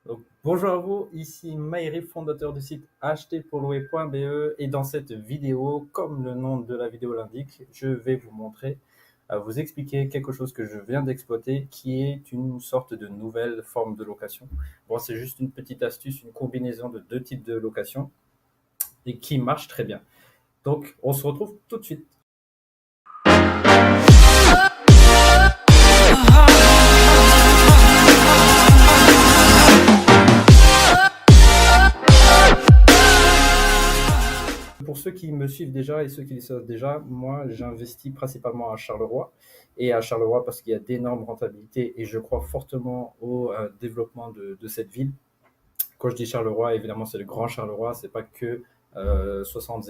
Donc, bonjour à vous, ici Maïri, fondateur du site acheterpourlouer.be et dans cette vidéo, comme le nom de la vidéo l'indique, je vais vous montrer, vous expliquer quelque chose que je viens d'exploiter qui est une sorte de nouvelle forme de location. Bon, c'est juste une petite astuce, une combinaison de deux types de location et qui marche très bien. Donc, on se retrouve tout de suite. Pour ceux qui me suivent déjà et ceux qui le savent déjà, moi j'investis principalement à Charleroi et à Charleroi parce qu'il y a d'énormes rentabilités et je crois fortement au développement de cette ville. Quand je dis Charleroi, évidemment c'est le Grand Charleroi, c'est pas que 60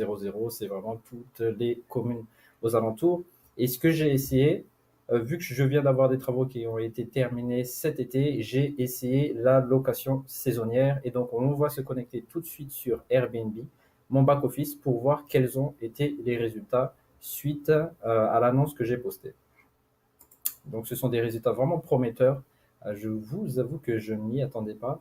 c'est vraiment toutes les communes aux alentours. Et ce que j'ai essayé, vu que je viens d'avoir des travaux qui ont été terminés cet été, j'ai essayé la location saisonnière et donc on va se connecter tout de suite sur Airbnb, mon back-office, pour voir quels ont été les résultats suite à l'annonce que j'ai postée. Donc ce sont des résultats vraiment prometteurs. Je vous avoue que je ne m'y attendais pas.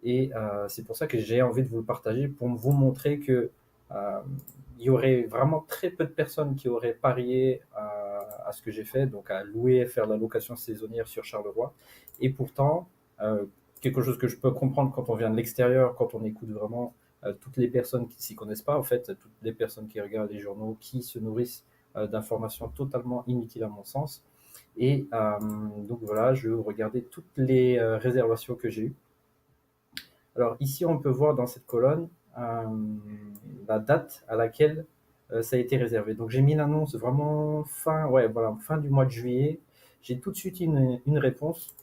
Et c'est pour ça que j'ai envie de vous le partager pour vous montrer que il y aurait vraiment très peu de personnes qui auraient parié à ce que j'ai fait, donc à louer, faire la location saisonnière sur Charleroi. Et pourtant, quelque chose que je peux comprendre quand on vient de l'extérieur, quand on écoute vraiment toutes les personnes qui s'y connaissent pas, en fait, toutes les personnes qui regardent les journaux, qui se nourrissent d'informations totalement inutiles à mon sens. Et donc voilà, je vais regarder toutes les réservations que j'ai eues. Alors ici, on peut voir dans cette colonne la date à laquelle ça a été réservé. Donc j'ai mis l'annonce vraiment fin du mois de juillet. J'ai tout de suite une réponse.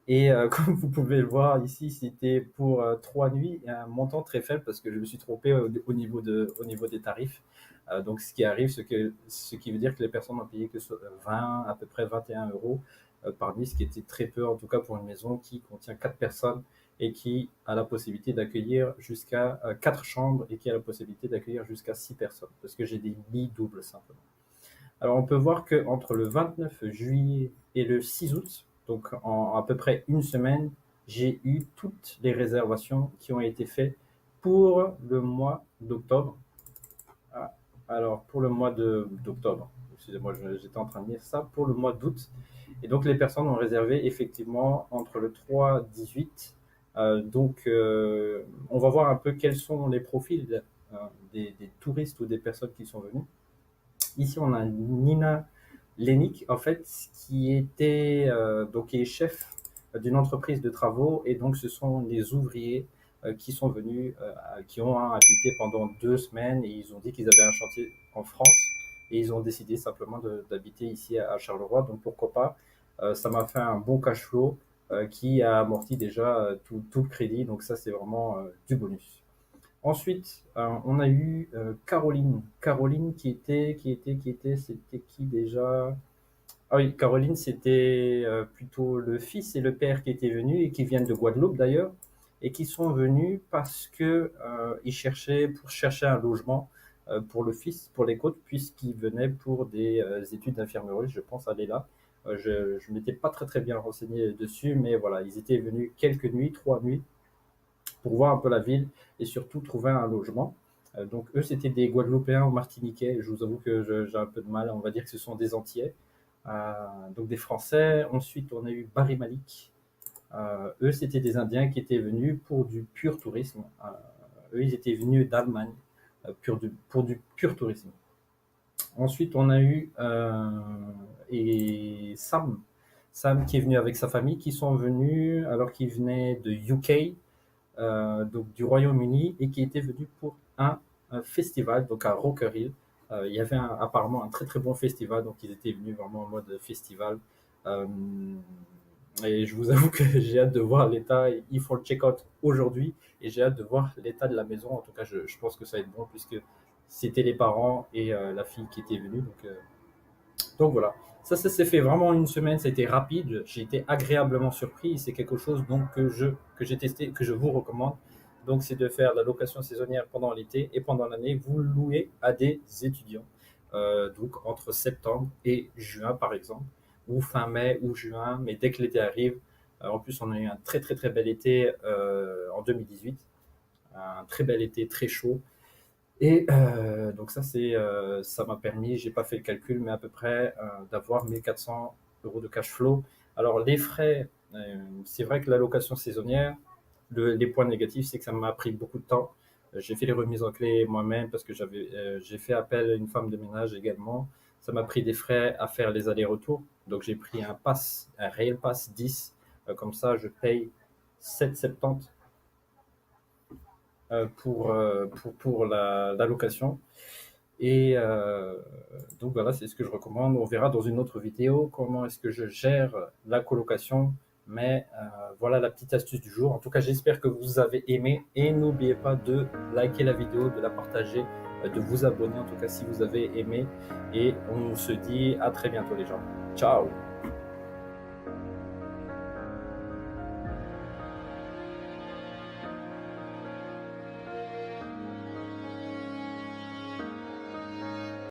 Et comme vous pouvez le voir ici, c'était pour 3 nuits et un montant très faible parce que je me suis trompé au niveau des tarifs. Donc ce qui arrive, ce qui veut dire que les personnes ont payé que 20, à peu près 21 euros par nuit, ce qui était très peu en tout cas pour une maison qui contient 4 personnes et qui a la possibilité d'accueillir jusqu'à 4 chambres et qui a la possibilité d'accueillir jusqu'à 6 personnes, parce que j'ai des lits doubles simplement. Alors on peut voir qu'entre le 29 juillet et le 6 août, donc en à peu près une semaine, j'ai eu toutes les réservations qui ont été faites pour le mois d'octobre. Ah, alors pour le mois d'octobre, excusez-moi, j'étais en train de lire ça, pour le mois d'août. Et donc les personnes ont réservé effectivement entre le 3-18. On va voir un peu quels sont les profils des touristes ou des personnes qui sont venus. Ici, on a Nina Lenik, en fait, qui est chef d'une entreprise de travaux. Et donc, ce sont les ouvriers qui sont venus, qui ont habité pendant 2 semaines et ils ont dit qu'ils avaient un chantier en France et ils ont décidé simplement d'habiter ici à Charleroi. Donc, pourquoi pas. Ça m'a fait un bon cash flow qui a amorti déjà tout le crédit. Donc, ça, c'est vraiment du bonus. Ensuite, on a eu Caroline. Caroline c'était qui déjà? Ah oui, Caroline, c'était plutôt le fils et le père qui étaient venus et qui viennent de Guadeloupe d'ailleurs, et qui sont venus parce que ils cherchaient un logement pour le fils, pour les côtes, puisqu'ils venaient pour des études d'infirmerie, je pense aller là. Je ne m'étais pas très très bien renseigné dessus, mais voilà, ils étaient venus quelques nuits, 3 nuits, pour voir un peu la ville et surtout trouver un logement. Donc eux, c'était des Guadeloupéens ou Martiniquais. Je vous avoue que j'ai un peu de mal. On va dire que ce sont des Antillais. Donc des Français. Ensuite, on a eu Barry Malik. Eux, c'était des Indiens qui étaient venus pour du pur tourisme. Eux, ils étaient venus d'Allemagne pour du pur tourisme. Ensuite, on a eu Sam. Sam qui est venu avec sa famille, qui sont venus alors qu'ils venaient de UK, donc du Royaume-Uni, et qui était venu pour un festival, donc à Rocker Hill. Il y avait apparemment un très très bon festival, donc ils étaient venus vraiment en mode festival. Euh, et je vous avoue que j'ai hâte de voir l'état. Ils font le check-out aujourd'hui et j'ai hâte de voir l'état de la maison. En tout cas, je pense que ça va être bon puisque c'était les parents et la fille qui étaient venus. Donc voilà, ça s'est fait vraiment en une semaine, ça a été rapide, j'ai été agréablement surpris, c'est quelque chose donc que j'ai testé, que je vous recommande. Donc c'est de faire la location saisonnière pendant l'été et pendant l'année, vous le louez à des étudiants. Donc entre septembre et juin par exemple, ou fin mai ou juin, mais dès que l'été arrive, En plus, on a eu un très très très bel été en 2018, un très bel été, très chaud. Et donc ça m'a permis, j'ai pas fait le calcul, mais à peu près d'avoir 1 400 € de cash flow. Alors les frais, c'est vrai que la location saisonnière, les points négatifs, c'est que ça m'a pris beaucoup de temps. J'ai fait les remises en clé moi-même parce que j'ai fait appel à une femme de ménage également. Ça m'a pris des frais à faire les allers-retours. Donc j'ai pris un pass, un Rail Pass 10. Comme ça, je paye 7,70 pour la location. Et donc voilà, c'est ce que je recommande. On verra dans une autre vidéo comment est-ce que je gère la colocation. Mais voilà la petite astuce du jour. En tout cas, j'espère que vous avez aimé. Et n'oubliez pas de liker la vidéo, de la partager, de vous abonner en tout cas si vous avez aimé. Et on se dit à très bientôt les gens. Ciao!